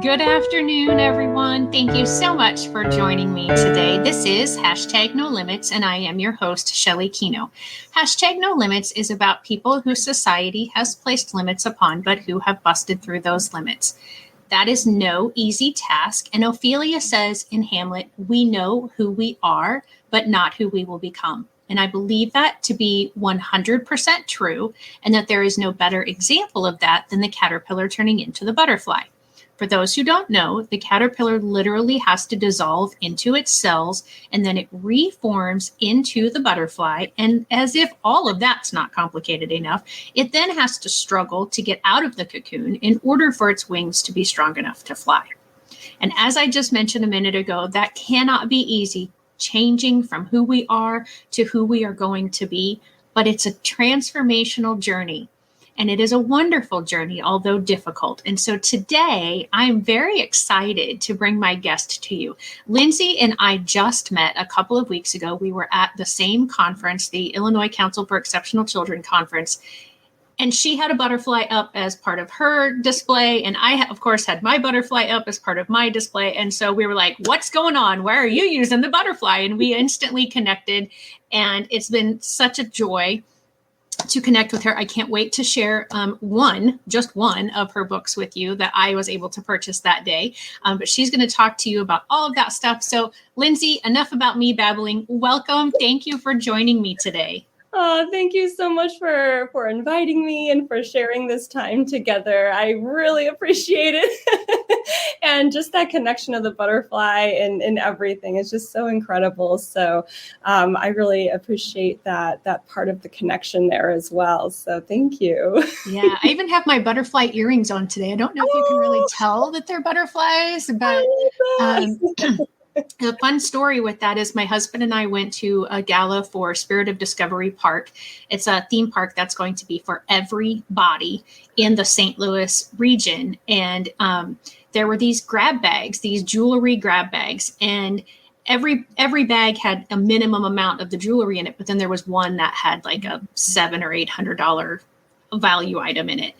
Good afternoon, everyone. Thank you so much for joining me today. This is #No Limits, and I am your host, Shelley Kino. #No Limits is about people whose society has placed limits upon, but who have busted through those limits. That is no easy task, and Ophelia says in Hamlet, we know who we are, but not who we will become. And I believe that to be 100% true, and that there is no better example of that than the caterpillar turning into the butterfly. For those who don't know, the caterpillar literally has to dissolve into its cells, and then it reforms into the butterfly. And as if all of that's not complicated enough, it then has to struggle to get out of the cocoon in order for its wings to be strong enough to fly. And as I just mentioned a minute ago, that cannot be easy, changing from who we are to who we are going to be, but it's a transformational journey. And it is a wonderful journey, although difficult. And so today, I'm very excited to bring my guest to you. Lindsey and I just met a couple of weeks ago. We were at the same conference, the Illinois Council for Exceptional Children conference. And she had a butterfly up as part of her display. And I, of course, had my butterfly up as part of my display. And so we were like, what's going on? Why are you using the butterfly? And we instantly connected. And it's been such a joy to connect with her. I can't wait to share just one of her books with you that I was able to purchase that day. But she's going to talk to you about all of that stuff. So Lindsey, enough about me babbling. Welcome. Thank you for joining me today. Oh, thank you so much for inviting me and for sharing this time together. I really appreciate it. And just that connection of the butterfly and everything is just so incredible. So I really appreciate that part of the connection there as well. So thank you. Yeah, I even have my butterfly earrings on today. I don't know if you can really tell that they're butterflies, but a fun story with that is my husband and I went to a gala for Spirit of Discovery Park. It's a theme park that's going to be for everybody in the St. Louis region. And there were these grab bags, these jewelry grab bags. And every bag had a minimum amount of the jewelry in it. But then there was one that had like a $700 or $800 value item in it.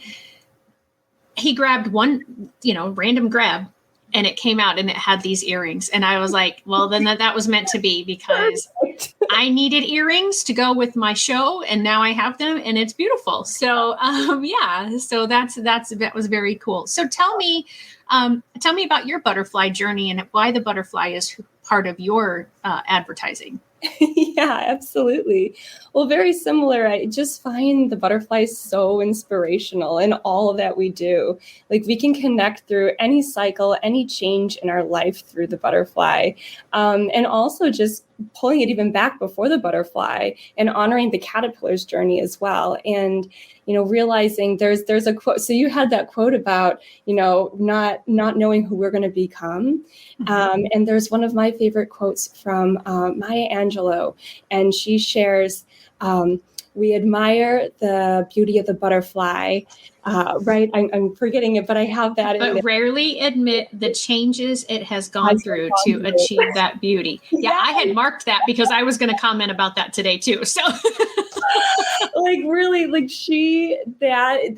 He grabbed one, random grab. And it came out and it had these earrings. And I was like, well, then that was meant to be, because I needed earrings to go with my show. And now I have them and it's beautiful. So so that was very cool. So tell me about your butterfly journey and why the butterfly is part of your advertising. Yeah, absolutely. Well, very similar. I just find the butterflies so inspirational in all that we do. Like, we can connect through any cycle, any change in our life through the butterfly. And also just pulling it even back before the butterfly and honoring the caterpillar's journey as well. And, realizing there's a quote. So you had that quote about, not knowing who we're going to become. Mm-hmm. And there's one of my favorite quotes from Maya Angelou, and she shares, we admire the beauty of the butterfly, right? I'm forgetting it, but I have that. But rarely admit the changes it has gone through to achieve that beauty. Yeah, I had marked that because I was going to comment about that today too. So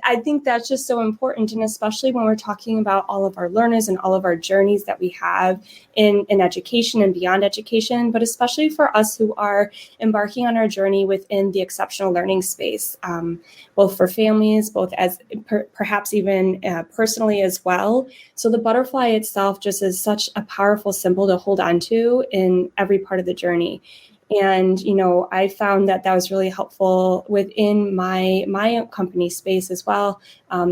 I think that's just so important. And especially when we're talking about all of our learners and all of our journeys that we have in education and beyond education, but especially for us who are embarking on our journey within the exceptional learning space, both for families, both as perhaps even personally as well. So the butterfly itself just is such a powerful symbol to hold on to in every part of the journey. And, I found that was really helpful within my company space as well.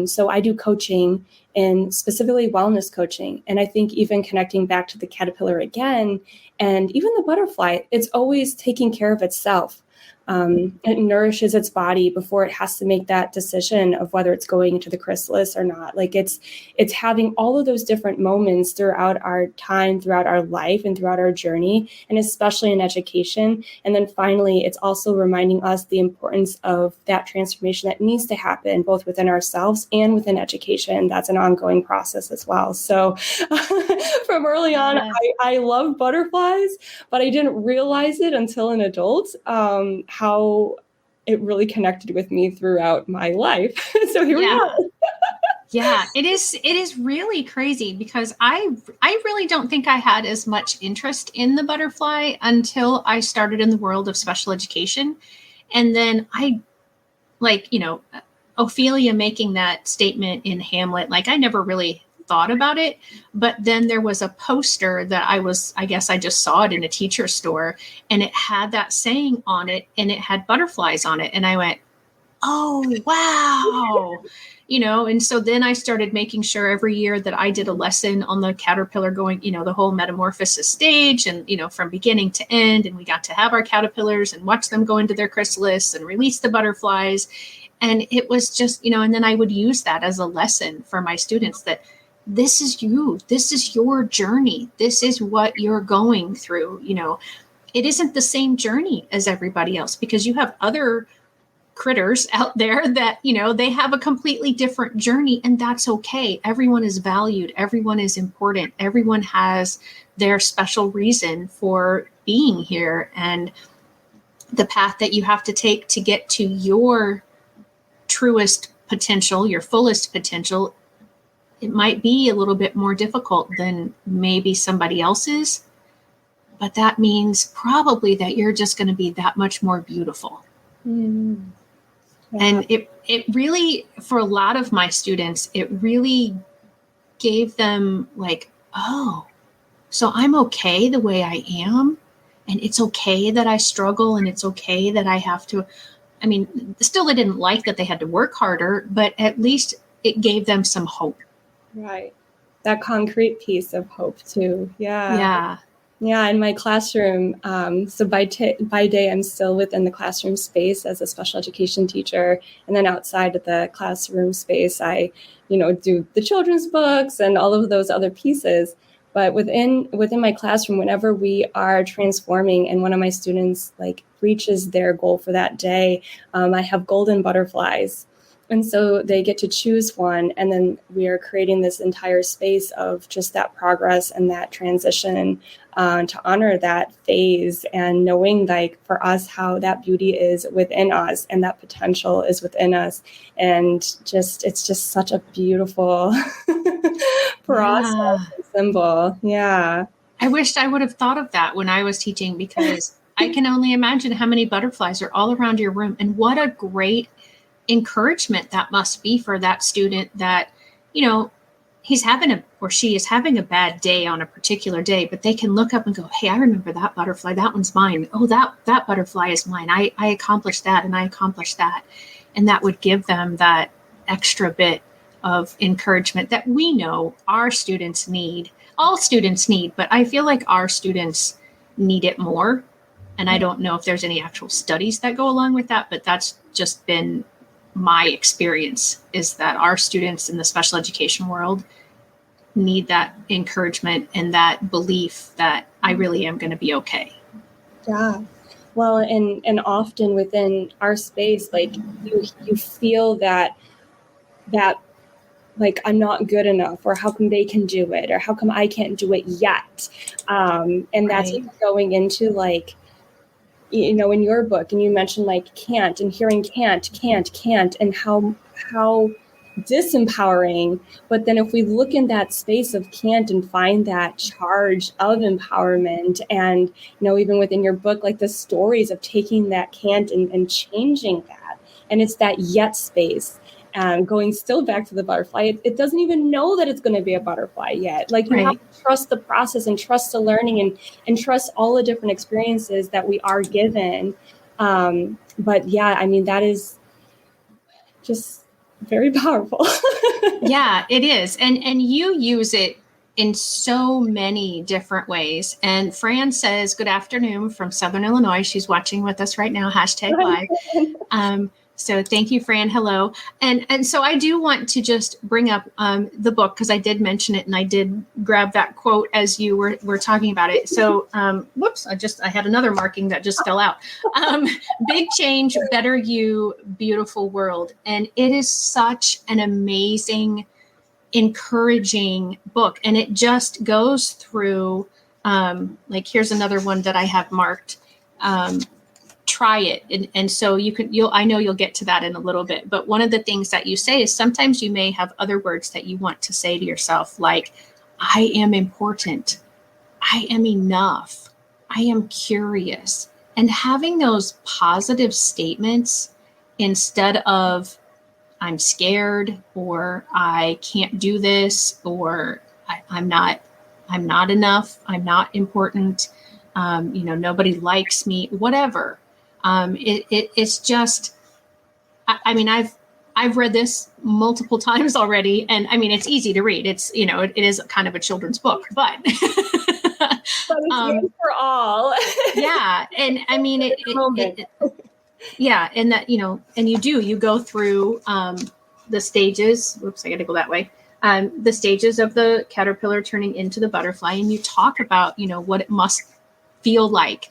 So I do coaching, and specifically wellness coaching. And I think even connecting back to the caterpillar again, and even the butterfly, it's always taking care of itself. It nourishes its body before it has to make that decision of whether it's going into the chrysalis or not. Like, it's having all of those different moments throughout our time, throughout our life, and throughout our journey, and especially in education. And then finally, it's also reminding us the importance of that transformation that needs to happen both within ourselves and within education. That's an ongoing process as well. So from early on, I love butterflies, but I didn't realize it until an adult, how it really connected with me throughout my life. So here we are. Yeah, it is. It is really crazy because I really don't think I had as much interest in the butterfly until I started in the world of special education. And then I like, Ophelia making that statement in Hamlet, like I never really thought about it. But then there was a poster that I guess I just saw it in a teacher store, and it had that saying on it and it had butterflies on it. And I went, oh, wow. And so then I started making sure every year that I did a lesson on the caterpillar going, the whole metamorphosis stage and, from beginning to end. And we got to have our caterpillars and watch them go into their chrysalis and release the butterflies. And it was just, and then I would use that as a lesson for my students that this is you, this is your journey, this is what you're going through. It isn't the same journey as everybody else because you have other critters out there that they have a completely different journey, and that's okay. Everyone is valued, everyone is important, everyone has their special reason for being here, and the path that you have to take to get to your truest potential, your fullest potential, it might be a little bit more difficult than maybe somebody else's, but that means probably that you're just going to be that much more beautiful. Mm. Yeah. And it really, for a lot of my students, it really gave them like, oh, so I'm okay the way I am. And it's okay that I struggle, and it's okay that I have to, still they didn't like that they had to work harder, but at least it gave them some hope. Right. That concrete piece of hope too. Yeah. Yeah. Yeah, in my classroom, so by day, I'm still within the classroom space as a special education teacher. And then outside of the classroom space, I, do the children's books and all of those other pieces. But within my classroom, whenever we are transforming and one of my students reaches their goal for that day, I have golden butterflies. And so they get to choose one, and then we are creating this entire space of just that progress and that transition to honor that phase, and knowing for us how that beauty is within us and that potential is within us. And it's just such a beautiful process and symbol. Yeah. I wished I would have thought of that when I was teaching, because I can only imagine how many butterflies are all around your room, and what a great encouragement that must be for that student that, he's having or she is having a bad day on a particular day, but they can look up and go, hey, I remember that butterfly. That one's mine. Oh, that butterfly is mine. I accomplished that, and I accomplished that. And that would give them that extra bit of encouragement that we know our students need. All students need, but I feel like our students need it more. And I don't know if there's any actual studies that go along with that, but that's just been my experience, is that our students in the special education world need that encouragement and that belief that I really am going to be okay. Yeah. Well, and often within our space, you feel that I'm not good enough, or how come they can do it, or how come I can't do it yet? And that's Right. going into in your book, and you mentioned can't, and hearing can't, and how disempowering. But then if we look in that space of can't and find that charge of empowerment, and even within your book, the stories of taking that can't and changing that, and it's that yet space. Going still back to the butterfly, it doesn't even know that it's going to be a butterfly yet. You have to trust the process, and trust the learning, and trust all the different experiences that we are given. But yeah, that is just very powerful. Yeah, it is. And you use it in so many different ways. And Fran says, good afternoon from Southern Illinois. She's watching with us right now, #live. So thank you, Fran. Hello. And so I do want to just bring up the book, because I did mention it, and I did grab that quote as you were talking about it. So whoops, I had another marking that just fell out. Big Change, Better You, Beautiful World. And it is such an amazing, encouraging book. And it just goes through, here's another one that I have marked. try it. And so I know you'll get to that in a little bit, but one of the things that you say is sometimes you may have other words that you want to say to yourself, like, I am important. I am enough. I am curious. And having those positive statements instead of I'm scared, or I can't do this, or I'm not enough. I'm not important. Nobody likes me, whatever. It's just, I mean, I've read this multiple times already, and I mean, it's easy to read. It's, it is kind of a children's book, but But it's good for all. Yeah. And I mean, yeah. And that, and you go through the stages. Whoops, I got to go that way. The stages of the caterpillar turning into the butterfly. And you talk about, what it must feel like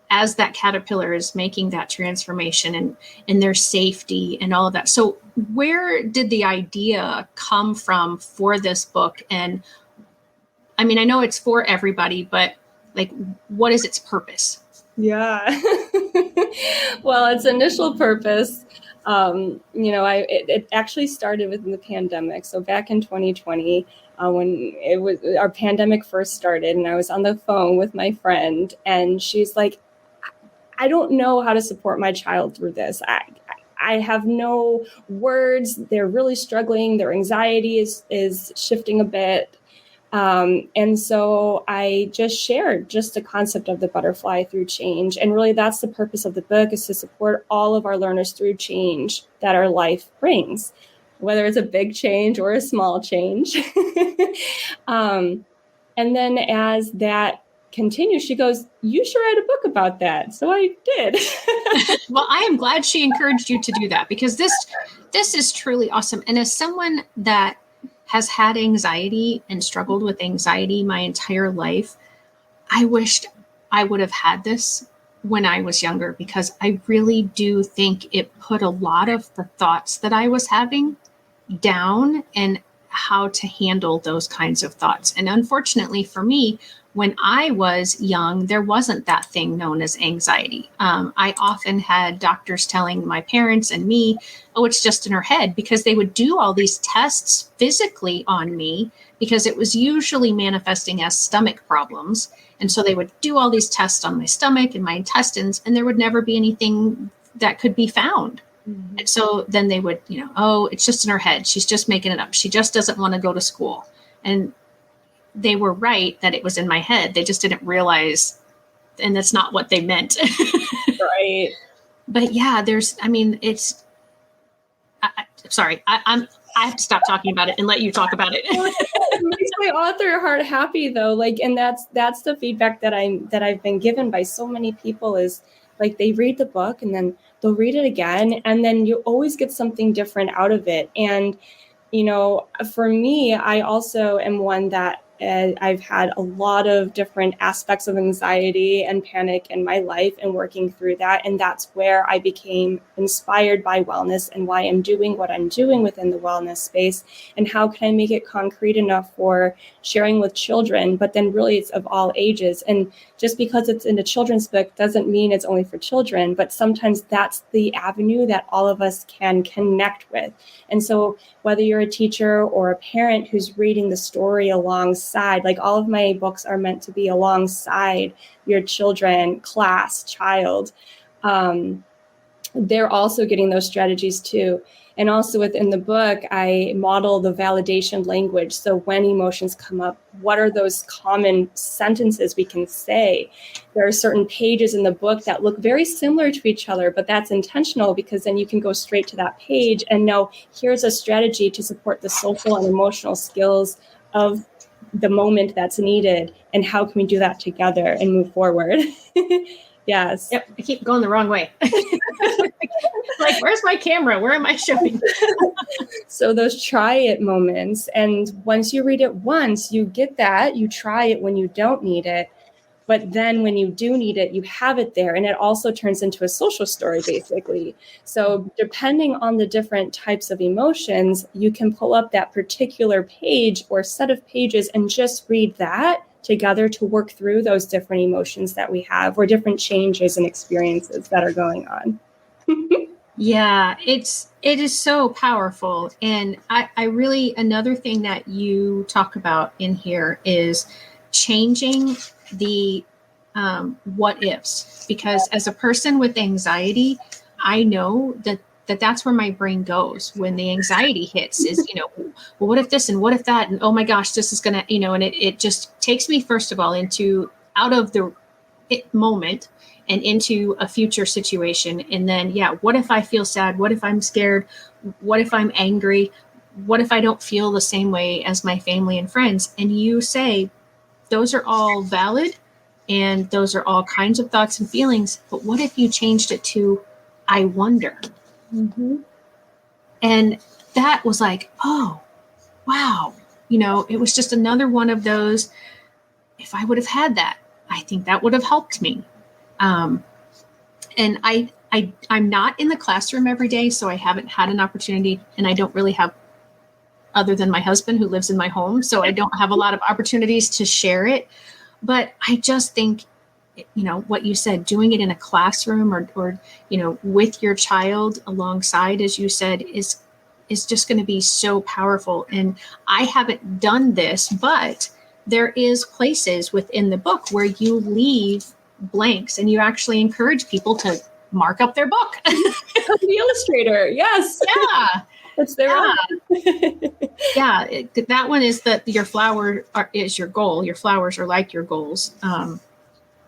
as that caterpillar is making that transformation and their safety and all of that. So where did the idea come from for this book? And I mean, I know it's for everybody, but like, what is its purpose? Yeah. Well, its initial purpose, it actually started within the pandemic. So back in 2020, when our pandemic first started, and I was on the phone with my friend, and she's like, I don't know how to support my child through this. I have no words. They're really struggling. Their anxiety is shifting a bit. And so I just shared just the concept of the butterfly through change. And really that's the purpose of the book, is to support all of our learners through change that our life brings, whether it's a big change or a small change. And then as that continues, she goes, you should write a book about that. So I did. Well, I am glad she encouraged you to do that, because this is truly awesome. And as someone that has had anxiety and struggled with anxiety my entire life, I wished I would have had this when I was younger, because I really do think it put a lot of the thoughts that I was having down and how to handle those kinds of thoughts. And unfortunately for me, when I was young, there wasn't that thing known as anxiety. I often had doctors telling my parents and me, oh, it's just in her head, because they would do all these tests physically on me, because it was usually manifesting as stomach problems. And so they would do all these tests on my stomach and my intestines, and there would never be anything that could be found. Mm-hmm. And so then they would, oh, it's just in her head. She's just making it up. She just doesn't want to go to school. And they were right that it was in my head. They just didn't realize, and that's not what they meant. Right. But yeah, sorry. I have to stop talking about it and let you talk about it. It makes my author heart happy though. And that's the feedback that I've been given by so many people, is like, they read the book and then they'll read it again, and then you always get something different out of it. And, for me, I also am one that I've had a lot of different aspects of anxiety and panic in my life, and working through that. And that's where I became inspired by wellness and why I'm doing what I'm doing within the wellness space. And how can I make it concrete enough for sharing with children, but then really it's of all ages. And just because it's in a children's book doesn't mean it's only for children, but sometimes that's the avenue that all of us can connect with. And so whether you're a teacher or a parent who's reading the story alongside, like, all of my books are meant to be alongside your children, class, child. They're also getting those strategies too. And also within the book, I model the validation language. So when emotions come up, what are those common sentences we can say? There are certain pages in the book that look very similar to each other, but that's intentional, because then you can go straight to that page and know, here's a strategy to support the social and emotional skills of the moment that's needed, and how can we do that together and move forward. Yes. Yep. I keep going the wrong way. Like, where's my camera? Where am I showing? So those try it moments. And once you read it once, you get that. You try it when you don't need it. But then when you do need it, you have it there. And it also turns into a social story, basically. So depending on the different types of emotions, you can pull up that particular page or set of pages and just read that together to work through those different emotions that we have or different changes and experiences that are going on. Yeah, it is so powerful. And I really, another thing that you talk about in here is changing the what ifs, because as a person with anxiety, I know that that's where my brain goes when the anxiety hits is, well, what if this and what if that? And oh my gosh, this is going to, and it just takes me, first of all, into out of the moment and into a future situation. And then, yeah, what if I feel sad? What if I'm scared? What if I'm angry? What if I don't feel the same way as my family and friends? And you say, those are all valid and those are all kinds of thoughts and feelings. But what if you changed it to, I wonder? Mm-hmm. And that was like, oh, wow. It was just another one of those. If I would have had that, I think that would have helped me. And I'm not in the classroom every day, so I haven't had an opportunity, and I don't really have, other than my husband who lives in my home, so I don't have a lot of opportunities to share it. But I just think, what you said, doing it in a classroom or with your child alongside, as you said, is just going to be so powerful. And I haven't done this, but there is places within the book where you leave blanks and you actually encourage people to mark up their book. The illustrator, yes. Yeah. That's their own. Yeah. That one is that your flower is your goal. Your flowers are like your goals.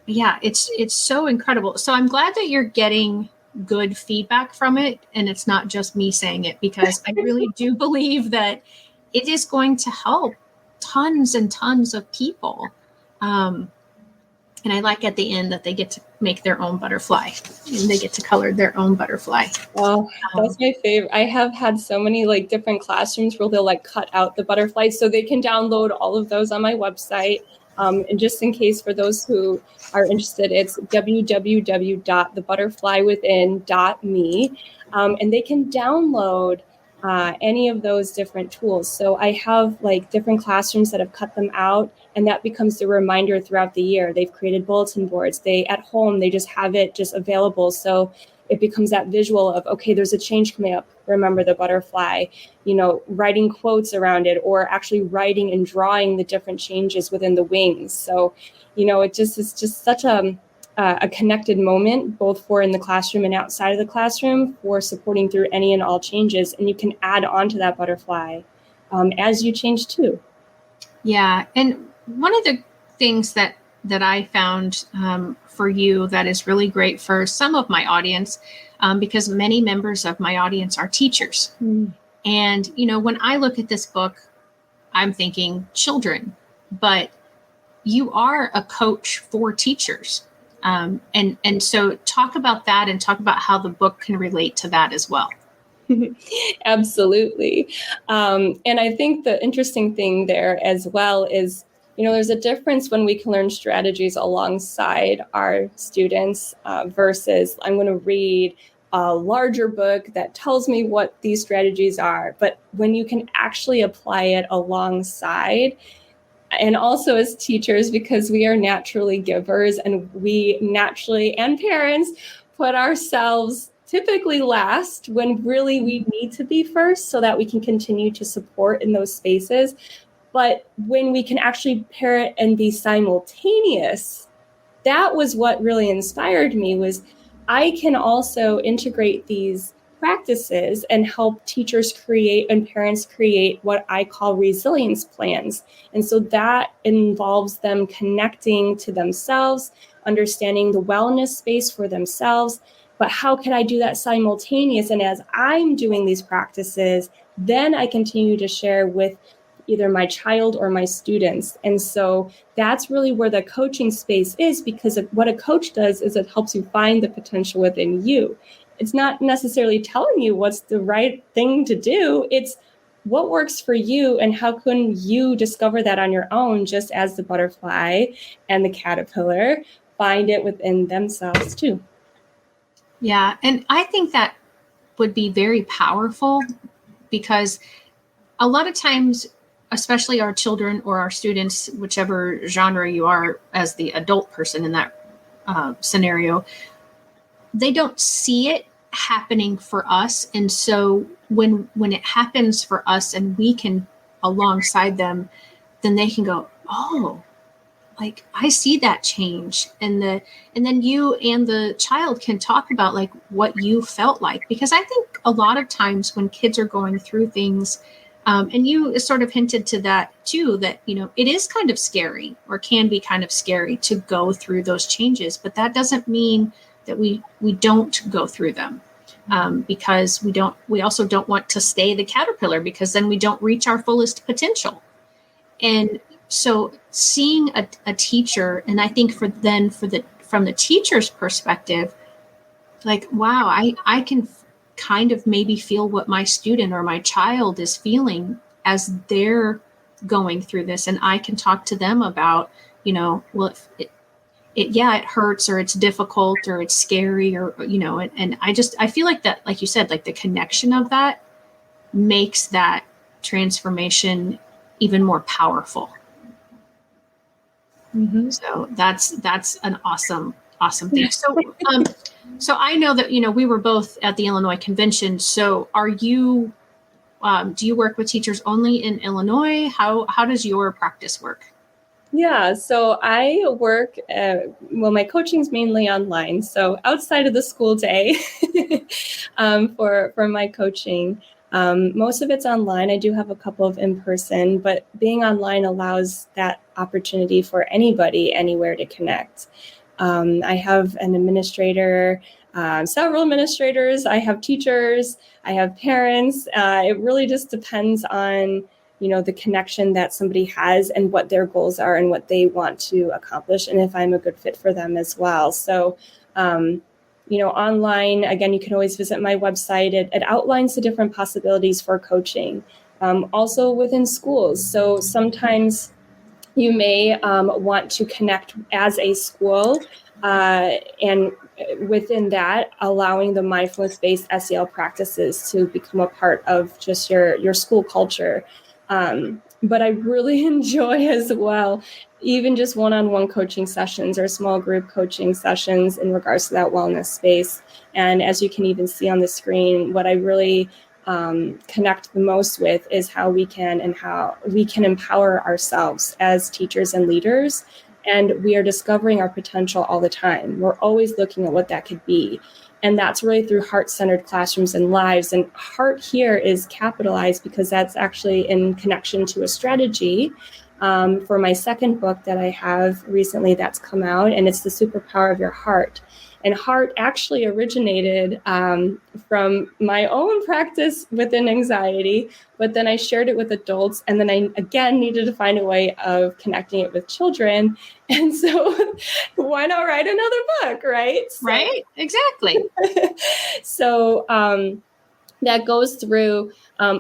Yeah, it's so incredible. So I'm glad that you're getting good feedback from it, and it's not just me saying it, because I really do believe that it is going to help tons and tons of people. And I like at the end that they get to make their own butterfly and they get to color their own butterfly. Oh, that's my favorite. I have had so many different classrooms where they'll cut out the butterflies, so they can download all of those on my website. And just in case, for those who are interested, it's www.thebutterflywithin.me. And they can download any of those different tools. So I have different classrooms that have cut them out, and that becomes the reminder throughout the year. They've created bulletin boards. At home, they just have it just available. So it becomes that visual of, okay, there's a change coming up. Remember the butterfly, writing quotes around it, or actually writing and drawing the different changes within the wings. So, it's just such a connected moment, both for in the classroom and outside of the classroom, for supporting through any and all changes. And you can add on to that butterfly as you change too. Yeah. And one of the things that I found for you that is really great for some of my audience, because many members of my audience are teachers. Mm. And, when I look at this book, I'm thinking children, but you are a coach for teachers. And so talk about that and talk about how the book can relate to that as well. Absolutely. And I think the interesting thing there as well is, there's a difference when we can learn strategies alongside our students versus I'm going to read a larger book that tells me what these strategies are. But when you can actually apply it alongside, and also as teachers, because we are naturally givers and we naturally, and parents, put ourselves typically last when really we need to be first so that we can continue to support in those spaces. But when we can actually pair it and be simultaneous, that was what really inspired me, was I can also integrate these practices and help teachers create and parents create what I call resilience plans. And so that involves them connecting to themselves, understanding the wellness space for themselves. But how can I do that simultaneous? And as I'm doing these practices, then I continue to share with either my child or my students. And so that's really where the coaching space is, because what a coach does is it helps you find the potential within you. It's not necessarily telling you what's the right thing to do. It's what works for you and how can you discover that on your own, just as the butterfly and the caterpillar find it within themselves too. Yeah. And I think that would be very powerful, because a lot of times especially our children or our students, whichever genre you are as the adult person in that scenario, they don't see it happening for us. And so when it happens for us and we can alongside them, then they can go, oh, like I see that change. And then you and the child can talk about like what you felt like, because I think a lot of times when kids are going through things, and you sort of hinted to that too, that, it is kind of scary, or can be kind of scary to go through those changes, but that doesn't mean that we don't go through them. Because we also don't want to stay the caterpillar, because then we don't reach our fullest potential. And so seeing a teacher, and I think from the teacher's perspective, like, wow, I can kind of maybe feel what my student or my child is feeling as they're going through this. And I can talk to them about, well, if it hurts, or it's difficult, or it's scary, or, and I feel like that, like you said, like the connection of that makes that transformation even more powerful. Mm-hmm. So that's an awesome thing. So I know that, we were both at the Illinois convention. So are you, do you work with teachers only in Illinois? How does your practice work? Yeah, so I work, my coaching's mainly online. So outside of the school day for my coaching, most of it's online. I do have a couple of in-person, but being online allows that opportunity for anybody, anywhere to connect. I have an administrator, several administrators, I have teachers, I have parents. It really just depends on the connection that somebody has and what their goals are and what they want to accomplish, and if I'm a good fit for them as well. So, online, again, you can always visit my website. It outlines the different possibilities for coaching, also within schools. So sometimes you may want to connect as a school, and within that, allowing the mindfulness-based SEL practices to become a part of just your school culture. But I really enjoy as well, even just one-on-one coaching sessions or small group coaching sessions in regards to that wellness space. And as you can even see on the screen, what I really connect the most with is how we can empower ourselves as teachers and leaders. And we are discovering our potential all the time. We're always looking at what that could be. And that's really through heart-centered classrooms and lives. And heart here is capitalized because that's actually in connection to a strategy for my second book that I have recently that's come out, and it's The Superpower of Your Heart. And heart actually originated from my own practice within anxiety, but then I shared it with adults, and then I again needed to find a way of connecting it with children. And so why not write another book, right? Right, exactly. So that goes through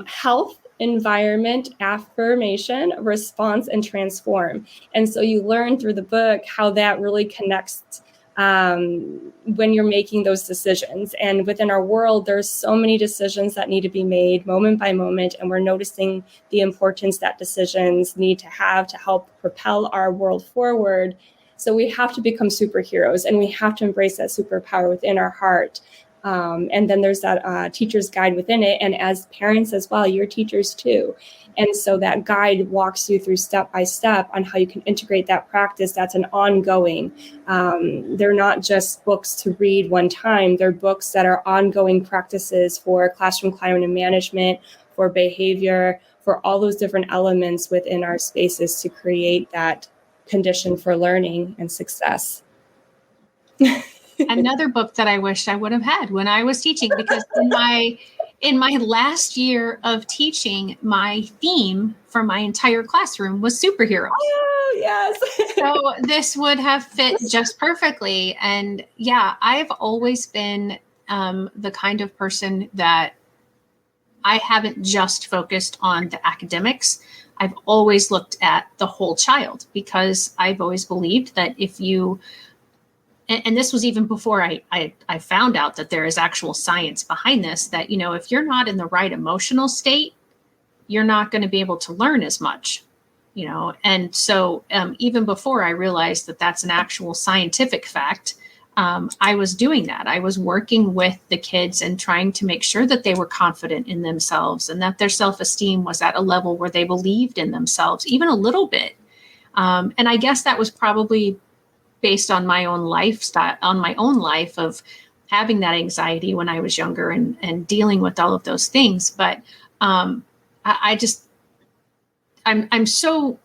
health, environment, affirmation, response, and transform. And so you learn through the book how that really connects when you're making those decisions. And within our world, there's so many decisions that need to be made moment by moment, and we're noticing the importance that decisions need to have to help propel our world forward. So we have to become superheroes, and we have to embrace that superpower within our heart. And then there's that teacher's guide within it. And as parents as well, you're teachers too. And so that guide walks you through step by step on how you can integrate that practice. That's an ongoing. They're not just books to read one time. They're books that are ongoing practices for classroom climate and management, for behavior, for all those different elements within our spaces to create that condition for learning and success. Another book that I wished I would have had when I was teaching, because in my last year of teaching, my theme for my entire classroom was superheroes. Oh, yes. So this would have fit just perfectly. And yeah, I've always been the kind of person that I haven't just focused on the academics. I've always looked at the whole child, because I've always believed that if you, and this was even before I found out that there is actual science behind this, that, if you're not in the right emotional state you're not going to be able to learn as much, And so even before I realized that that's an actual scientific fact, I was doing that. I was working with the kids and trying to make sure that they were confident in themselves and that their self-esteem was at a level where they believed in themselves, even a little bit. And I guess that was probably based on my own lifestyle, on my own life of having that anxiety when I was younger and dealing with all of those things. But I'm so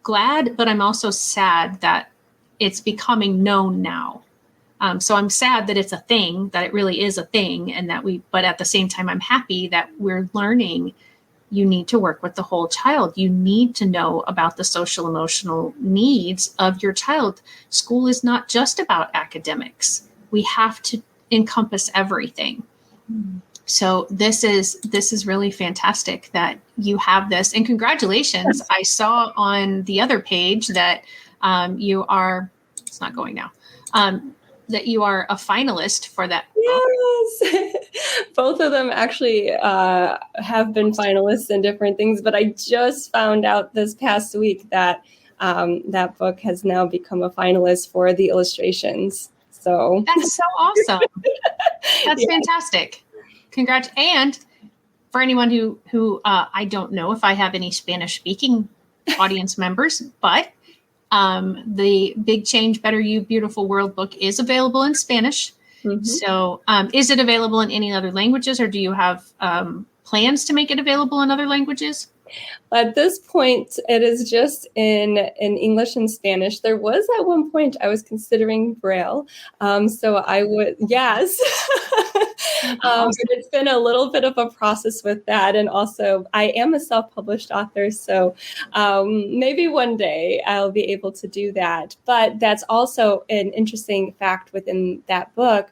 glad, but I'm also sad that it's becoming known now. So I'm sad that it's a thing, that it really is a thing, and but at the same time, I'm happy that we're learning you need to work with the whole child. You need to know about the social emotional needs of your child. School is not just about academics. We have to encompass everything. So this is really fantastic that you have this, and congratulations. I saw on the other page that you are, it's not going now, that you are a finalist for that. Yes. Both of them actually have been finalists in different things, but I just found out this past week that that book has now become a finalist for the illustrations. So that's so awesome. That's fantastic. Congrats. And for anyone who I don't know if I have any Spanish speaking audience members, but the Big Change, Better You, Beautiful World book is available in Spanish. Mm-hmm. So is it available in any other languages, or do you have plans to make it available in other languages? At this point, it is just in English and Spanish. There was at one point I was considering Braille. So I would, yes. But it's been a little bit of a process with that. And also I am a self-published author. So maybe one day I'll be able to do that. But that's also an interesting fact within that book.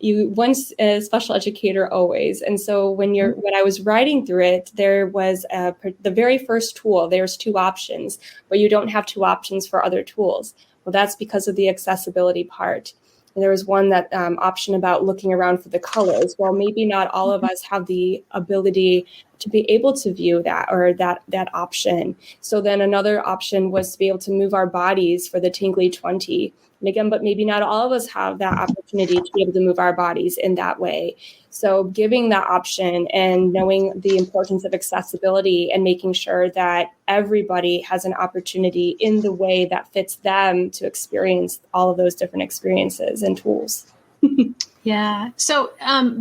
You once a special educator, always. And so when I was writing through it, there was the very first tool, there's 2 options, but you don't have 2 options for other tools. Well, that's because of the accessibility part. And there was one that option about looking around for the colors. Well, maybe not all of us have the ability to be able to view that or that option. So then another option was to be able to move our bodies for the tingly 20. And again, but maybe not all of us have that opportunity to be able to move our bodies in that way. So giving that option and knowing the importance of accessibility and making sure that everybody has an opportunity in the way that fits them to experience all of those different experiences and tools. Yeah. So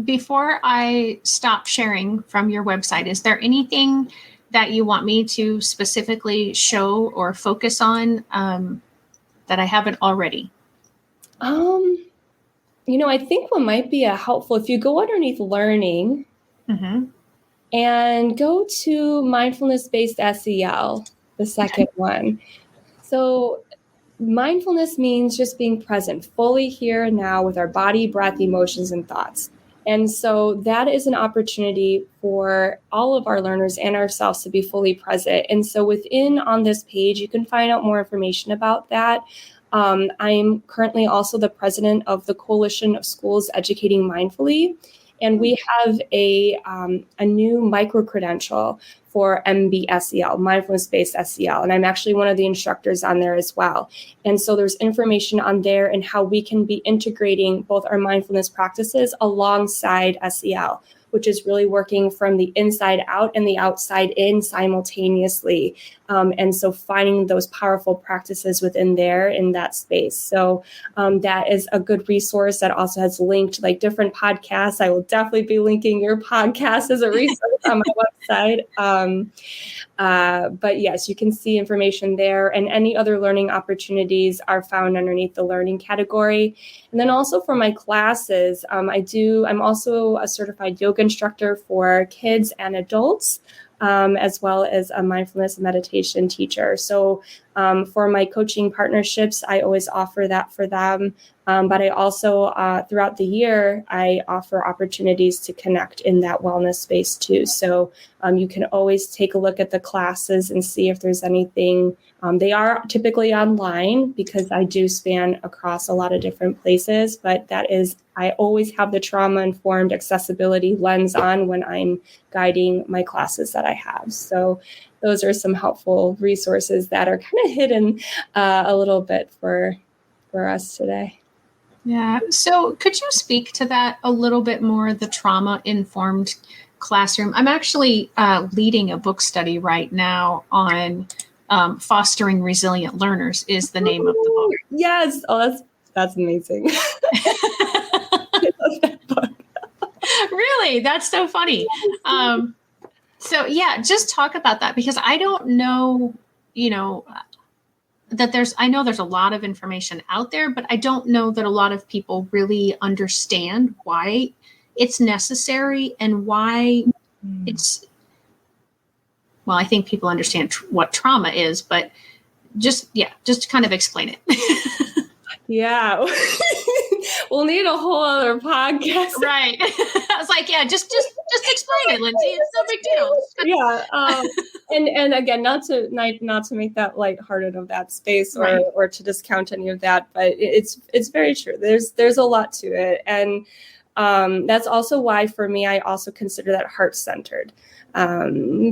before I stop sharing from your website, is there anything that you want me to specifically show or focus on that I haven't already? I think what might be helpful, if you go underneath learning and go to mindfulness-based SEL, the second one. So mindfulness means just being present, fully here and now with our body, breath, emotions, and thoughts. And so that is an opportunity for all of our learners and ourselves to be fully present. And so on this page, you can find out more information about that. I'm currently also the president of the Coalition of Schools Educating Mindfully. And we have a new micro-credential for MBSEL, Mindfulness-Based SEL. And I'm actually one of the instructors on there as well. And so there's information on there and how we can be integrating both our mindfulness practices alongside SEL, which is really working from the inside out and the outside in simultaneously. And so finding those powerful practices within there in that space. So that is a good resource that also has linked like different podcasts. I will definitely be linking your podcast as a resource on my website. But yes, you can see information there, and any other learning opportunities are found underneath the learning category. And then also for my classes, I'm also a certified yoga instructor for kids and adults, as well as a mindfulness and meditation teacher. So for my coaching partnerships, I always offer that for them. But I also, throughout the year, I offer opportunities to connect in that wellness space too. So you can always take a look at the classes and see if there's anything. They are typically online because I do span across a lot of different places, but that is I always have the trauma-informed accessibility lens on when I'm guiding my classes that I have. So those are some helpful resources that are kind of hidden a little bit for us today. Yeah. So could you speak to that a little bit more, the trauma-informed classroom? I'm actually leading a book study right now on Fostering Resilient Learners is the name of the book. Yes. Oh, that's amazing. I love that book. Really? That's so funny. So yeah, just talk about that, because I don't know, that I know there's a lot of information out there, but I don't know that a lot of people really understand why it's necessary and why I think people understand what trauma is, but just kind of explain it. Yeah. We'll need a whole other podcast. Right. I was like, yeah, just explain it, Lindsey. It's no big deal. Yeah. And again, not to make that lighthearted of that space or to discount any of that, but it's very true. There's a lot to it. And that's also why for me, I also consider that heart-centered.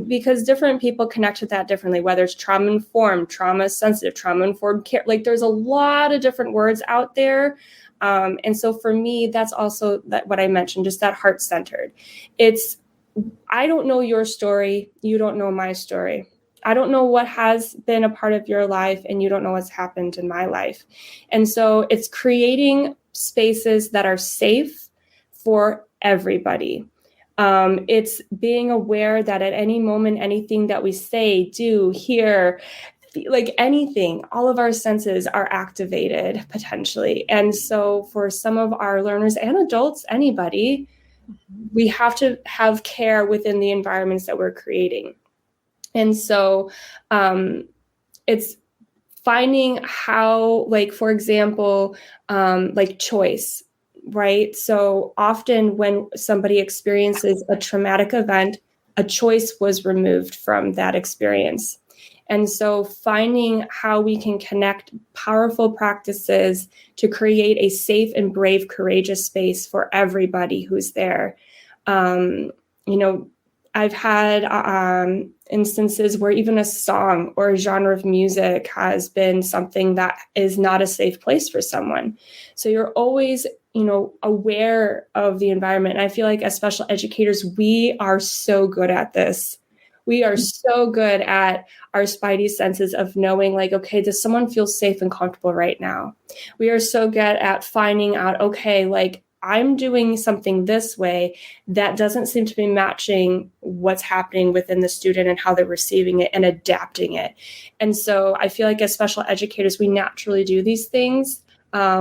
Because different people connect with that differently, whether it's trauma-informed, trauma-sensitive, trauma-informed care. Like there's a lot of different words out there. And so for me, that's also what I mentioned, just that heart-centered. I don't know your story. You don't know my story. I don't know what has been a part of your life, and you don't know what's happened in my life. And so it's creating spaces that are safe for everybody. It's being aware that at any moment, anything that we say, do, hear, like anything, all of our senses are activated potentially. And so for some of our learners and adults, anybody, we have to have care within the environments that we're creating. And so it's finding how, like, for example, like choice. Right. So often when somebody experiences a traumatic event, a choice was removed from that experience. And so finding how we can connect powerful practices to create a safe and brave, courageous space for everybody who's there. I've had instances where even a song or a genre of music has been something that is not a safe place for someone. So you're always aware of the environment. And I feel like as special educators, we are so good at this. We are so good at our spidey senses of knowing, like, okay, does someone feel safe and comfortable right now? We are so good at finding out, okay, like I'm doing something this way that doesn't seem to be matching what's happening within the student and how they're receiving it and adapting it. And so I feel like as special educators, we naturally do these things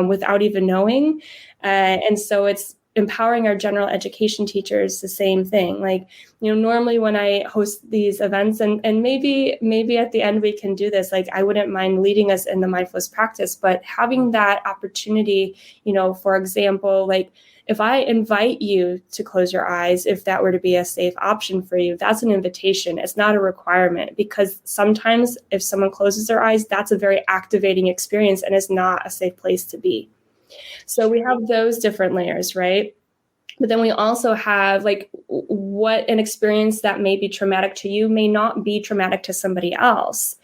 without even knowing. And so it's empowering our general education teachers, the same thing. Like, normally when I host these events, and maybe at the end we can do this, like I wouldn't mind leading us in the mindfulness practice, but having that opportunity, for example, like if I invite you to close your eyes, if that were to be a safe option for you, that's an invitation. It's not a requirement, because sometimes if someone closes their eyes, that's a very activating experience and it's not a safe place to be. So we have those different layers, right? But then we also have like what an experience that may be traumatic to you may not be traumatic to somebody else.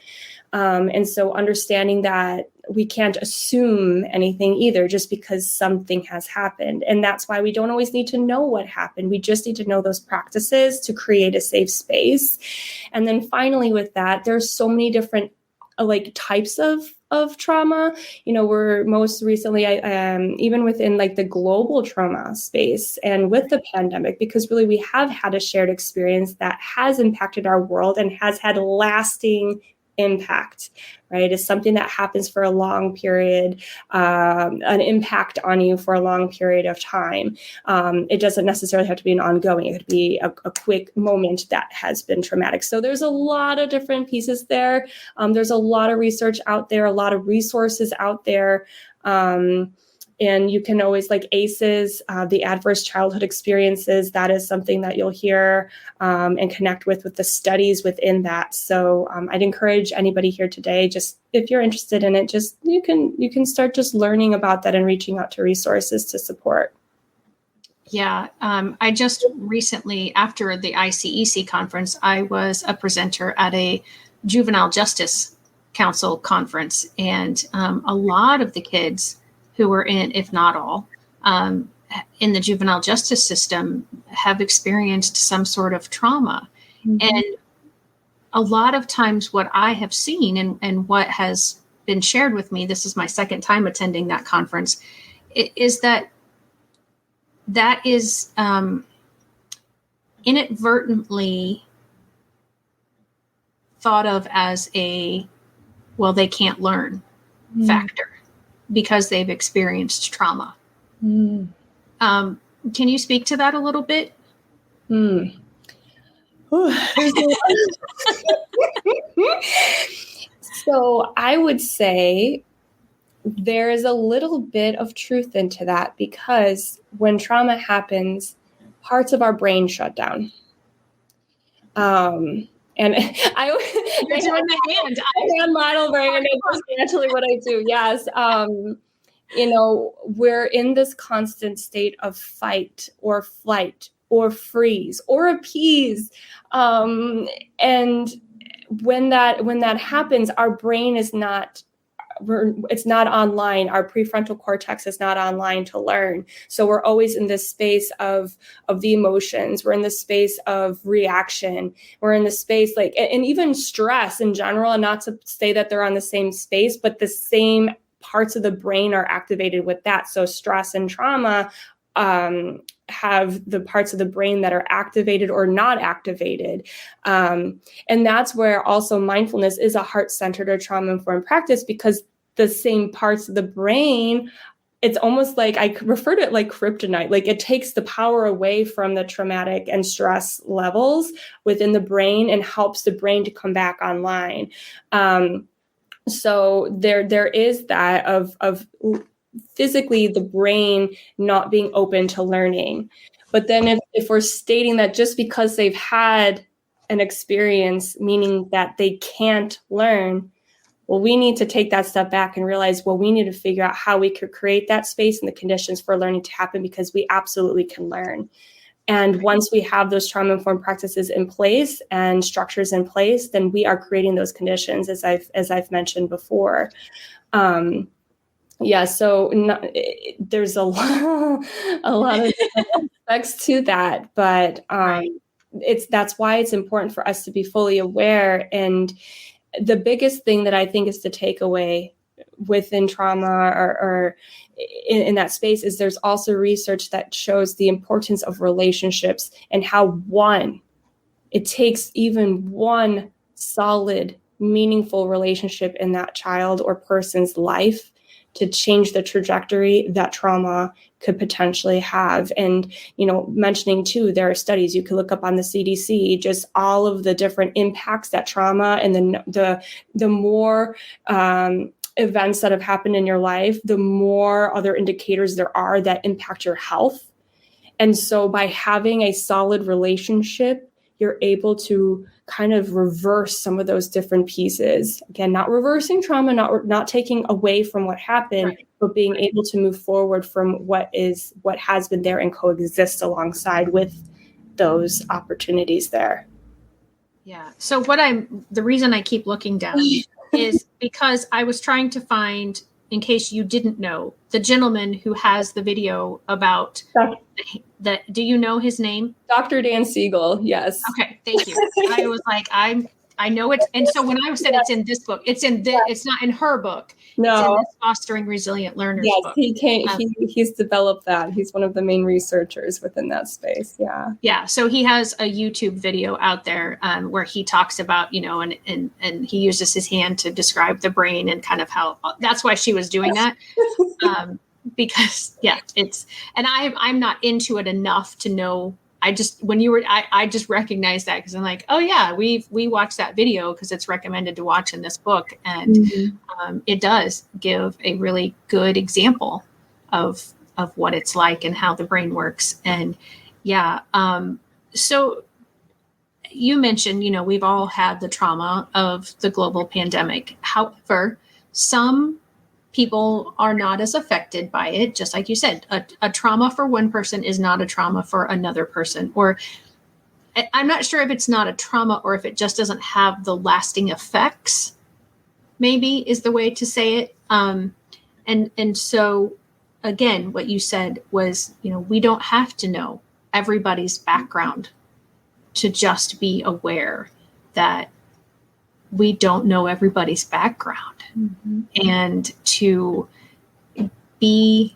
And so understanding that we can't assume anything either just because something has happened. And that's why we don't always need to know what happened. We just need to know those practices to create a safe space. And then finally with that, there's so many different like types of trauma. We're most recently, even within like the global trauma space and with the pandemic, because really we have had a shared experience that has impacted our world and has had lasting impact, right? It's something that happens for a long period, an impact on you for a long period of time. It doesn't necessarily have to be an ongoing. It could be a quick moment that has been traumatic. So there's a lot of different pieces there. There's a lot of research out there, a lot of resources out there. And you can always, like ACEs, the adverse childhood experiences, that is something that you'll hear and connect with the studies within that. So I'd encourage anybody here today, just if you're interested in it, just you can start just learning about that and reaching out to resources to support. Yeah. I just recently, after the ICEC conference, I was a presenter at a juvenile justice council conference. And a lot of the kids who were in, if not all, um, in the juvenile justice system have experienced some sort of trauma. Mm-hmm. And a lot of times, what I have seen and what has been shared with me, this is my second time attending that conference, is that is inadvertently thought of as a, well, they can't learn factor because they've experienced trauma. Mm. Can you speak to that a little bit? Mm. So I would say there is a little bit of truth into that, because when trauma happens, parts of our brain shut down. And You're doing the hand model brain, and it's actually what I do. Yes. We're in this constant state of fight or flight or freeze or appease. And when that happens, our brain is not it's not online. Our prefrontal cortex is not online to learn. So we're always in this space of the emotions. We're in this space of reaction. We're in the space and even stress in general, and not to say that they're on the same space, but the same parts of the brain are activated with that. So stress and trauma have the parts of the brain that are activated or not activated. And that's where also mindfulness is a heart-centered or trauma-informed practice, because the same parts of the brain, it's almost like I refer to it like kryptonite. Like it takes the power away from the traumatic and stress levels within the brain and helps the brain to come back online. So there is that of physically the brain not being open to learning. But then if we're stating that just because they've had an experience, meaning that they can't learn, well, we need to take that step back and realize, well, we need to figure out how we could create that space and the conditions for learning to happen, because we absolutely can learn. And once we have those trauma-informed practices in place and structures in place, then we are creating those conditions, as I've mentioned before. So there's a lot of aspects to that, but that's why it's important for us to be fully aware. And the biggest thing that I think is the takeaway within trauma or in that space is there's also research that shows the importance of relationships and how it takes even one solid, meaningful relationship in that child or person's life to change the trajectory that trauma could potentially have. And, mentioning too, there are studies you can look up on the CDC, just all of the different impacts that trauma and the more events that have happened in your life, the more other indicators there are that impact your health. And so by having a solid relationship, you're able to kind of reverse some of those different pieces. Again, not reversing trauma, not taking away from what happened, but being able to move forward from what has been there and coexist alongside with those opportunities there. Yeah. So the reason I keep looking down is because I was trying to find, in case you didn't know, the gentleman who has the video about do you know his name? Dr. Dan Siegel. Yes. Okay. Thank you. I was like, I know it. And so when I said it's in this book, it's not in her book. No. It's in this Fostering Resilient Learners book. He's developed that. He's one of the main researchers within that space. Yeah. Yeah. So he has a YouTube video out there where he talks about, and he uses his hand to describe the brain and kind of how that's why she was doing that. Because I'm not into it enough to know. I just recognized that because I'm like, oh yeah, we watched that video because it's recommended to watch in this book, and it does give a really good example of what it's like and how the brain works. And so you mentioned, we've all had the trauma of the global pandemic. However, some people are not as affected by it. Just like you said, a trauma for one person is not a trauma for another person. Or I'm not sure if it's not a trauma or if it just doesn't have the lasting effects, maybe is the way to say it. And so, again, what you said was, we don't have to know everybody's background to just be aware that we don't know everybody's background, and to be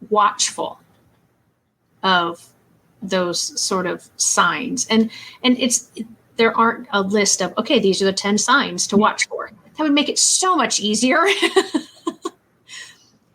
watchful of those sort of signs. And there aren't a list of, okay, these are the 10 signs to watch for. That would make it so much easier.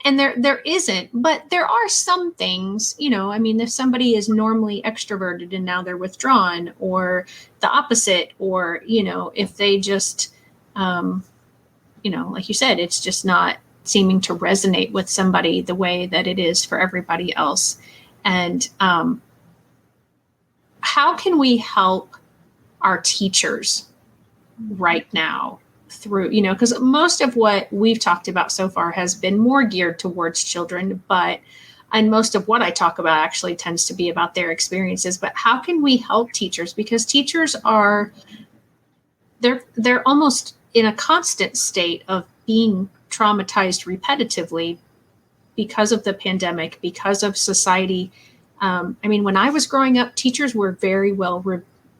And there isn't, but there are some things, if somebody is normally extroverted and now they're withdrawn, or the opposite, or, if they just, like you said, it's just not seeming to resonate with somebody the way that it is for everybody else. And how can we help our teachers right now through, because most of what we've talked about so far has been more geared towards children, and most of what I talk about actually tends to be about their experiences. But how can we help teachers? Because teachers they're almost in a constant state of being traumatized repetitively because of the pandemic, because of society. When I was growing up, teachers were very well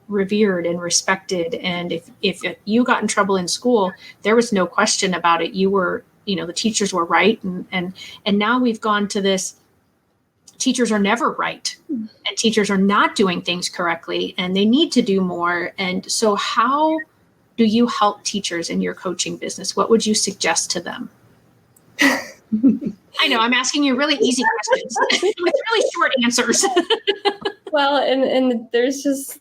revered and respected. And if you got in trouble in school, there was no question about it. You were, the teachers were right. And now we've gone to this, teachers are never right, and teachers are not doing things correctly, and they need to do more. And so how do you help teachers in your coaching business? What would you suggest to them? I know I'm asking you really easy questions with really short answers. Well, and there's just,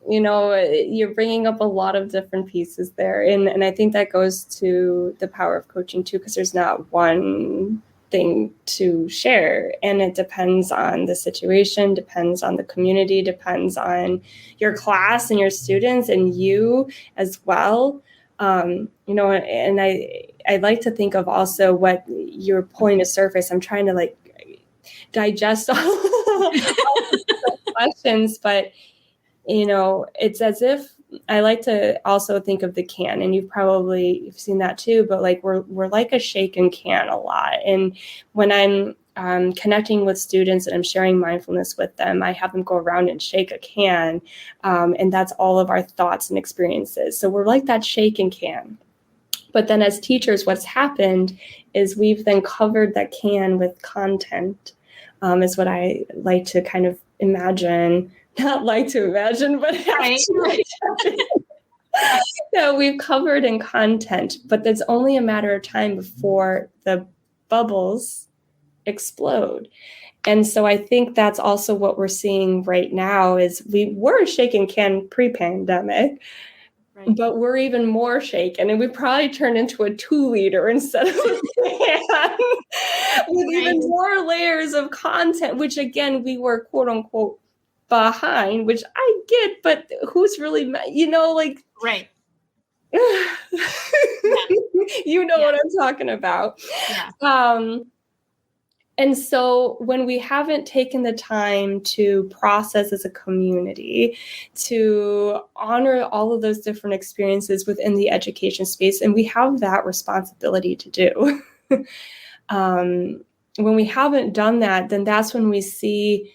you're bringing up a lot of different pieces there. And I think that goes to the power of coaching too, because there's not one thing to share. And it depends on the situation, depends on the community, depends on your class and your students and you as well. And I like to think of also what you're pulling to surface. I'm trying to digest all the questions, but it's as if I like to also think of the can, and you've seen that too, but we're like a shaken can a lot. And when I'm connecting with students and I'm sharing mindfulness with them, I have them go around and shake a can. And that's all of our thoughts and experiences. So we're like that shaken can. But then as teachers, what's happened is we've then covered that can with content, is what I like to kind of imagine. Not like to imagine, but right. So we've covered in content, but there's only a matter of time before the bubbles explode. And so I think that's also what we're seeing right now is we were shaking can pre-pandemic, right, but we're even more shaken. And we probably turned into a 2-liter instead of a can with even more layers of content, which again, we were quote unquote behind, which I get, but who's really, right. What I'm talking about. Yeah. And so when we haven't taken the time to process as a community, to honor all of those different experiences within the education space, and we have that responsibility to do. When we haven't done that, then that's when we see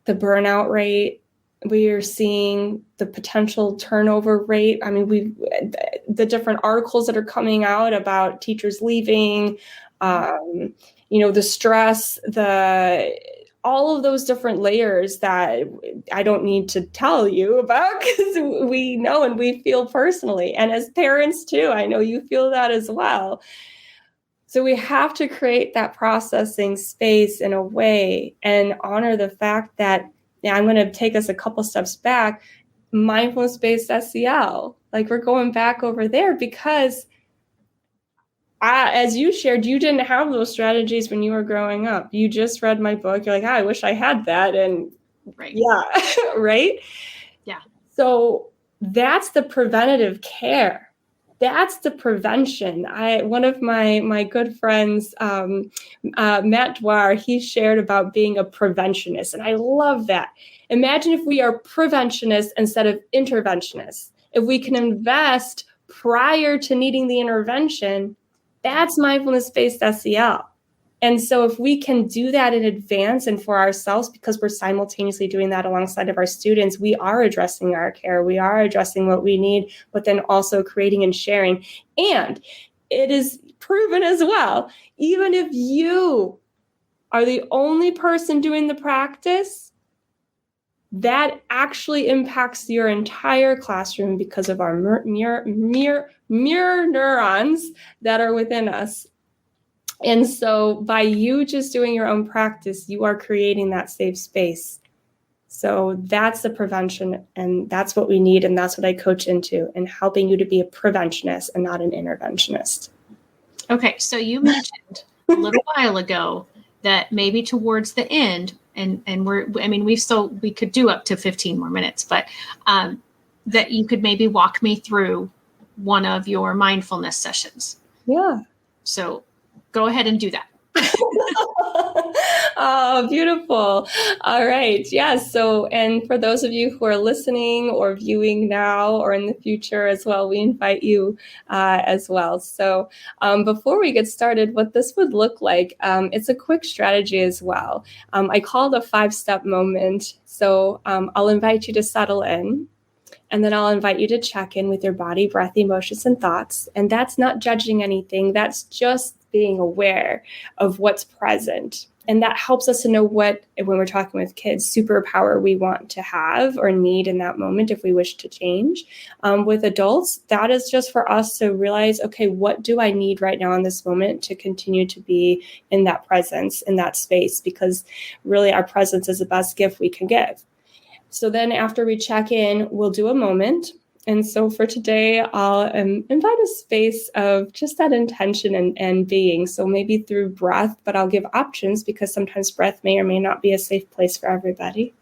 the burnout rate. We are seeing the potential turnover rate. The different articles that are coming out about teachers leaving, the stress, all of those different layers that I don't need to tell you about because we know and we feel personally. And as parents too, I know you feel that as well. So we have to create that processing space in a way and honor the fact that, I'm going to take us a couple steps back, mindfulness-based SEL. We're going back over there because as you shared, you didn't have those strategies when you were growing up. You just read my book. You're like, I wish I had that. And right. Yeah, right? Yeah. So that's the preventative care That's the prevention. One of my good friends, Matt Dwar, he shared about being a preventionist, and I love that. Imagine if we are preventionists instead of interventionists. If we can invest prior to needing the intervention, that's mindfulness-based SEL. And so if we can do that in advance and for ourselves, because we're simultaneously doing that alongside of our students, we are addressing our care, we are addressing what we need, but then also creating and sharing. And it is proven as well, even if you are the only person doing the practice, that actually impacts your entire classroom because of our mirror neurons that are within us. And so by you just doing your own practice, you are creating that safe space. So that's the prevention, and that's what we need, and that's what I coach into, and helping you to be a preventionist and not an interventionist. Okay, so you mentioned a little while ago that maybe towards the end, and we could do up to 15 more minutes, but that you could maybe walk me through one of your mindfulness sessions. Yeah. So go ahead and do that. Oh, beautiful. All right. Yeah. So, and for those of you who are listening or viewing now or in the future as well, we invite you as well. So before we get started, what this would look like, it's a quick strategy as well. I call it a 5-step moment. So I'll invite you to settle in. And then I'll invite you to check in with your body, breath, emotions, and thoughts. And that's not judging anything. That's just being aware of what's present. And that helps us to know what, when we're talking with kids, superpower we want to have or need in that moment if we wish to change. With adults, that is just for us to realize, okay, what do I need right now in this moment to continue to be in that presence, in that space? Because really our presence is the best gift we can give. So then after we check in, we'll do a moment. And so for today, I'll invite a space of just that intention and being. So maybe through breath, but I'll give options because sometimes breath may or may not be a safe place for everybody.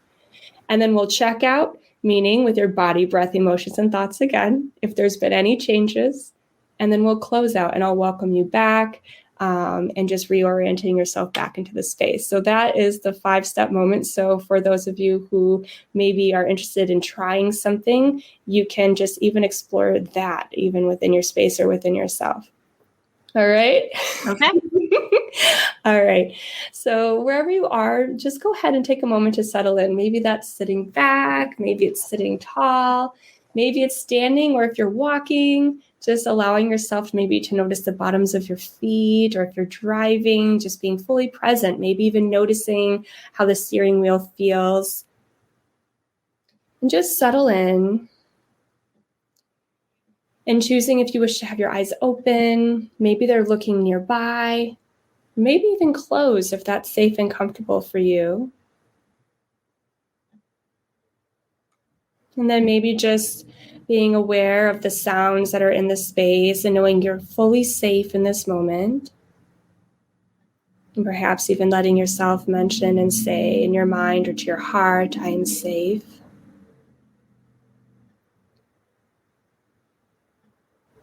And then we'll check out, meaning with your body, breath, emotions, and thoughts again, if there's been any changes. And then we'll close out and I'll welcome you back. And just reorienting yourself back into the space. So that is the 5-step moment. So for those of you who maybe are interested in trying something, you can just even explore that even within your space or within yourself. All right. Okay. All right. So wherever you are, just go ahead and take a moment to settle in. Maybe that's sitting back, maybe it's sitting tall, maybe it's standing, or if you're walking, just allowing yourself maybe to notice the bottoms of your feet, or if you're driving, just being fully present, maybe even noticing how the steering wheel feels. And just settle in. And choosing if you wish to have your eyes open, maybe they're looking nearby, maybe even closed if that's safe and comfortable for you. And then maybe just being aware of the sounds that are in the space and knowing you're fully safe in this moment. And perhaps even letting yourself mention and say in your mind or to your heart, I am safe.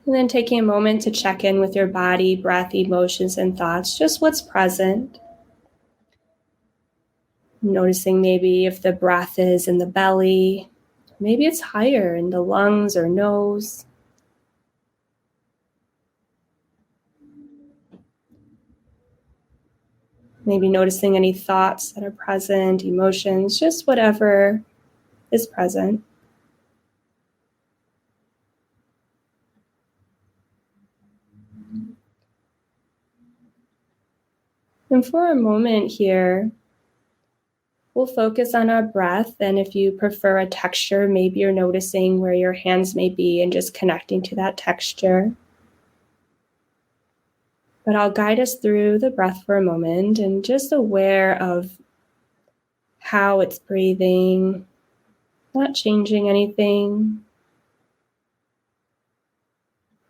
And then taking a moment to check in with your body, breath, emotions, and thoughts, just what's present. Noticing maybe if the breath is in the belly, maybe it's higher in the lungs or nose. Maybe noticing any thoughts that are present, emotions, just whatever is present. And for a moment here, we'll focus on our breath. And if you prefer a texture, maybe you're noticing where your hands may be and just connecting to that texture. But I'll guide us through the breath for a moment and just aware of how it's breathing, not changing anything.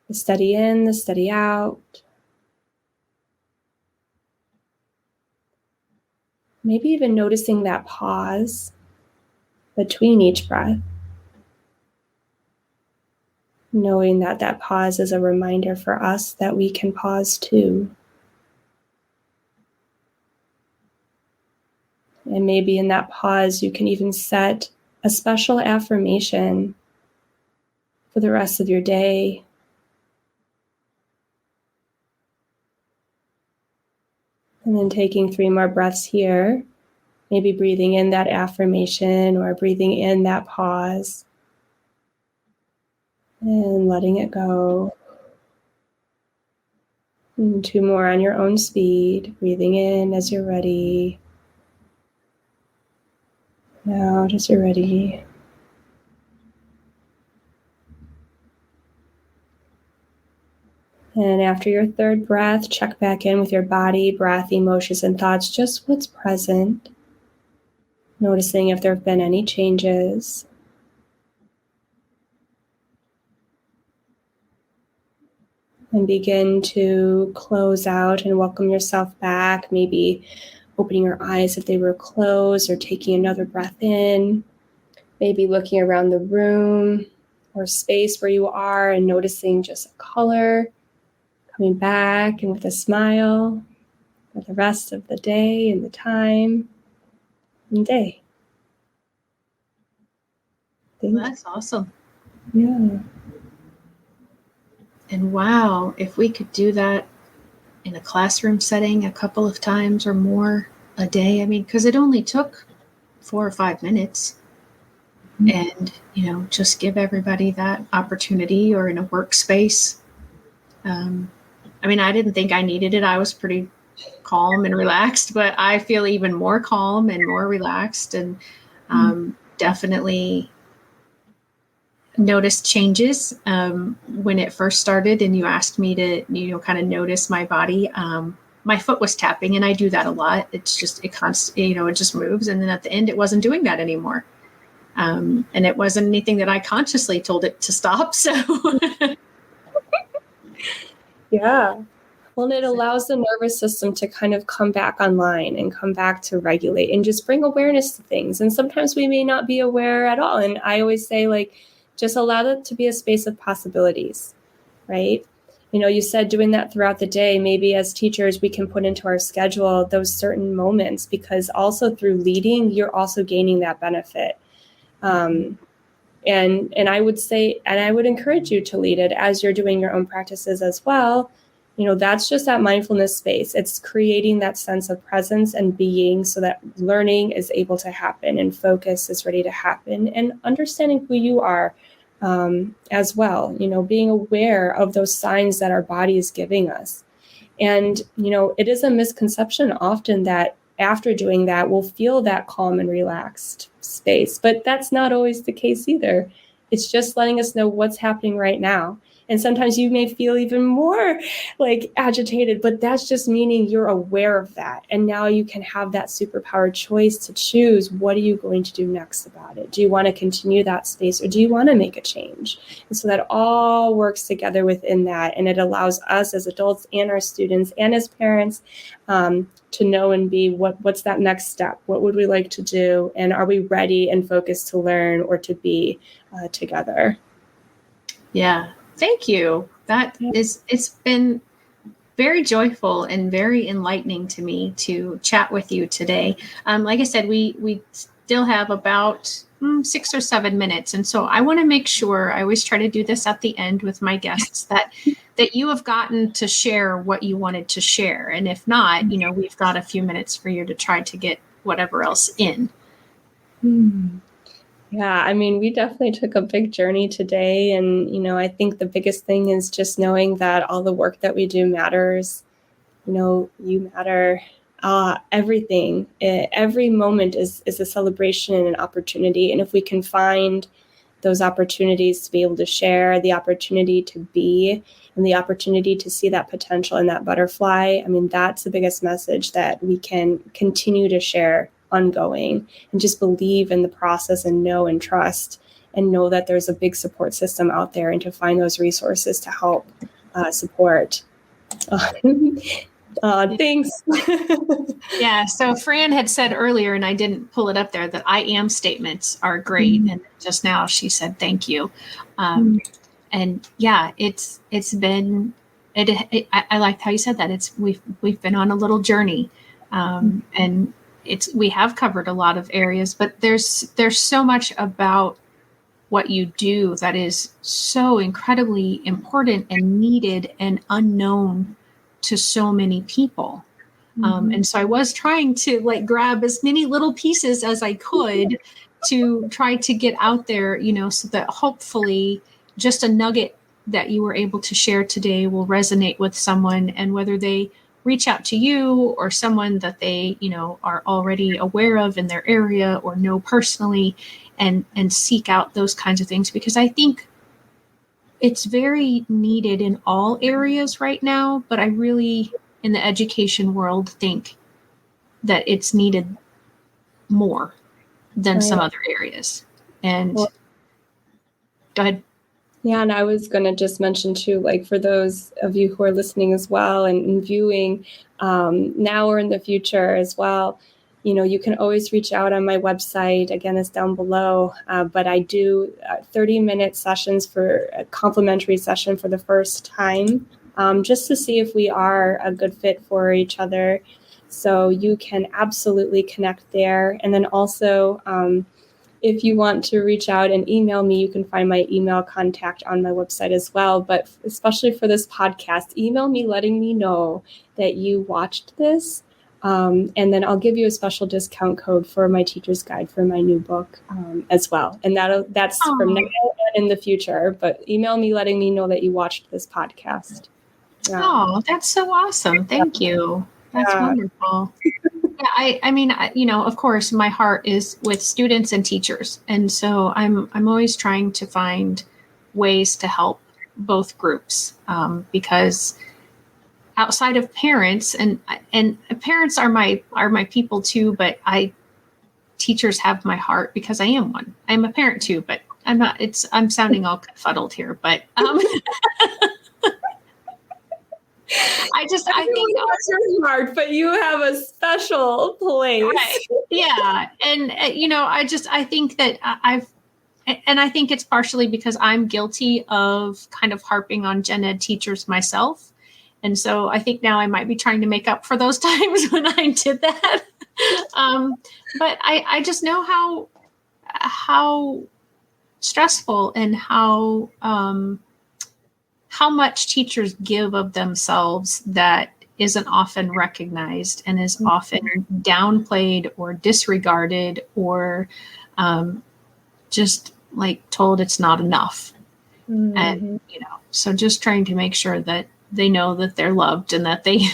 The steady in, the steady out. Maybe even noticing that pause between each breath. knowing that that pause is a reminder for us that we can pause too. And maybe in that pause, you can even set a special affirmation for the rest of your day. And then taking 3 more breaths here, maybe breathing in that affirmation or breathing in that pause and letting it go. And 2 more on your own speed, breathing in as you're ready. Out as you're ready. And after your 3rd breath, check back in with your body, breath, emotions, and thoughts, just what's present. Noticing if there have been any changes. And begin to close out and welcome yourself back, maybe opening your eyes if they were closed or taking another breath in, maybe looking around the room or space where you are and noticing just a color, coming back and with a smile for the rest of the day and the time and day. That's awesome. Yeah. And wow, if we could do that in a classroom setting a couple of times or more a day, I mean, because it only took 4 or 5 minutes. And, just give everybody that opportunity, or in a workspace. I didn't think I needed it. I was pretty calm and relaxed, but I feel even more calm and more relaxed, and definitely noticed changes when it first started and you asked me to, kind of notice my body. My foot was tapping, and I do that a lot. It's just, it just moves. And then at the end, it wasn't doing that anymore. And it wasn't anything that I consciously told it to stop. So yeah. Well, and it allows the nervous system to kind of come back online and come back to regulate and just bring awareness to things. And sometimes we may not be aware at all. And I always say, just allow it to be a space of possibilities, right? You said doing that throughout the day, maybe as teachers, we can put into our schedule those certain moments, because also through leading, you're also gaining that benefit. And I would say, and I would encourage you to lead it as you're doing your own practices as well. That's just that mindfulness space. It's creating that sense of presence and being, so that learning is able to happen and focus is ready to happen, and understanding who you are as well, being aware of those signs that our body is giving us. And, it is a misconception often that after doing that, we'll feel that calm and relaxed space, but that's not always the case either. It's just letting us know what's happening right now. And sometimes you may feel even more agitated, but that's just meaning you're aware of that. And now you can have that superpowered choice to choose, what are you going to do next about it? Do you want to continue that space, or do you want to make a change? And so that all works together within that. And it allows us as adults and our students and as parents to know and be what's that next step? What would we like to do? And are we ready and focused to learn or to be together? Yeah. Thank you. It's been very joyful and very enlightening to me to chat with you today. Like I said, we still have about 6 or 7 minutes. And so I want to make sure, I always try to do this at the end with my guests, that you have gotten to share what you wanted to share. And if not, we've got a few minutes for you to try to get whatever else in. Yeah, we definitely took a big journey today. And, I think the biggest thing is just knowing that all the work that we do matters. You matter. Everything, every moment is a celebration and an opportunity. And if we can find those opportunities to be able to share, the opportunity to be, and the opportunity to see that potential in that butterfly, that's the biggest message that we can continue to share ongoing, and just believe in the process and know and trust and know that there's a big support system out there, and to find those resources to help support. Thanks. Yeah. So Fran had said earlier, and I didn't pull it up there, that I am statements are great. And just now she said, thank you. and yeah, it's been I liked how you said that. We've been on a little journey, and we have covered a lot of areas, but there's so much about what you do that is so incredibly important and needed and unknown to so many people. And so I was trying to like grab as many little pieces as I could to try to get out there, so that hopefully just a nugget that you were able to share today will resonate with someone, and whether they reach out to you or someone that they, are already aware of in their area or know personally, and seek out those kinds of things, because I think it's very needed in all areas right now, but I really, in the education world, think that it's needed more than some other areas. And go ahead. Yeah, and I was going to just mention too, like for those of you who are listening as well and viewing now or in the future as well, you can always reach out on my website. Again, it's down below. But I do 30-minute sessions for a complimentary session for the first time, just to see if we are a good fit for each other. So you can absolutely connect there. And then also, if you want to reach out and email me, you can find my email contact on my website as well. But especially for this podcast, email me letting me know that you watched this. And then I'll give you a special discount code for my teacher's guide for my new book as well. And that's from now and in the future. But email me letting me know that you watched this podcast. Oh, that's so awesome. Thank you. That's wonderful. Yeah, I mean, of course, my heart is with students and teachers. And so I'm always trying to find ways to help both groups, because outside of parents, and parents are my people too, but teachers have my heart because I am one. I'm a parent too, but I'm sounding all confuddled here, but I think your heart, but you have a special place. Right. Yeah. And, I think that I think it's partially because I'm guilty of kind of harping on gen ed teachers myself. And so I think now I might be trying to make up for those times when I did that. But I just know how stressful and how much teachers give of themselves that isn't often recognized and is often downplayed or disregarded or just like told it's not enough. Mm-hmm. And, so just trying to make sure that they know that they're loved and that they,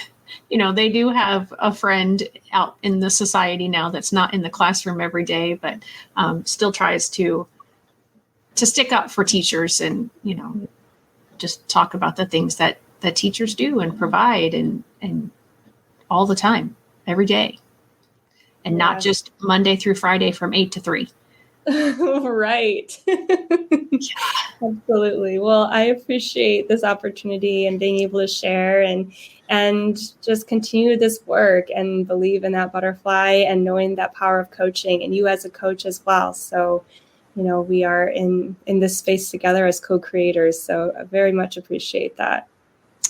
they do have a friend out in the society now that's not in the classroom every day, but still tries to stick up for teachers and, just talk about the things that teachers do and provide and all the time, every day, and not just Monday through Friday from 8 to 3. Right. Absolutely. Well, I appreciate this opportunity and being able to share and just continue this work and believe in that butterfly and knowing that power of coaching and you as a coach as well. So, we are in this space together as co-creators. So I very much appreciate that.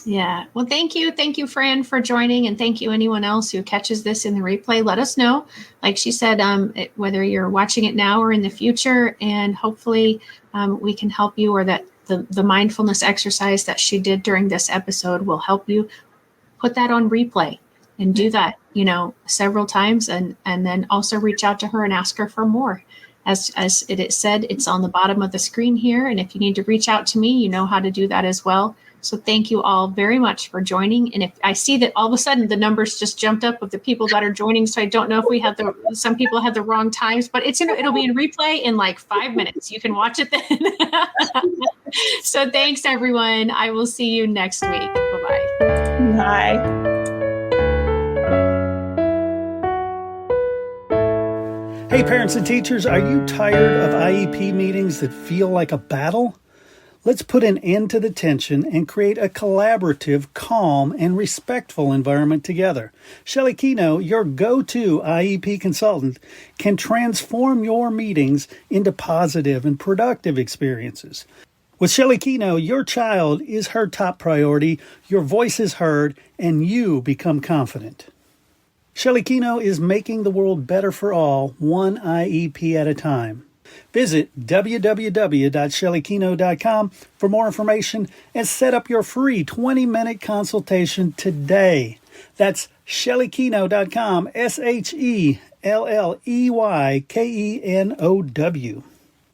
Yeah. Well, thank you. Thank you, Fran, for joining. And thank you, anyone else who catches this in the replay. Let us know, like she said, whether you're watching it now or in the future. And hopefully we can help you, or that the mindfulness exercise that she did during this episode will help you put that on replay and do that, several times. And then also reach out to her and ask her for more. As it said, it's on the bottom of the screen here. And if you need to reach out to me, you know how to do that as well. So thank you all very much for joining. And if I see that all of a sudden the numbers just jumped up of the people that are joining, so I don't know if we had some people had the wrong times, but it'll be in replay in like 5 minutes. You can watch it then. So thanks, everyone. I will see you next week. Bye-bye. Bye. Hey, parents and teachers, are you tired of IEP meetings that feel like a battle? Let's put an end to the tension and create a collaborative, calm, and respectful environment together. Shelley Kino, your go-to IEP consultant, can transform your meetings into positive and productive experiences. With Shelley Keno, your child is her top priority, your voice is heard, and you become confident. Shelley Keno is making the world better for all, one IEP at a time. Visit www.shelleykeno.com for more information and set up your free 20-minute consultation today. That's shelleykeno.com, SHELLEYKENOW.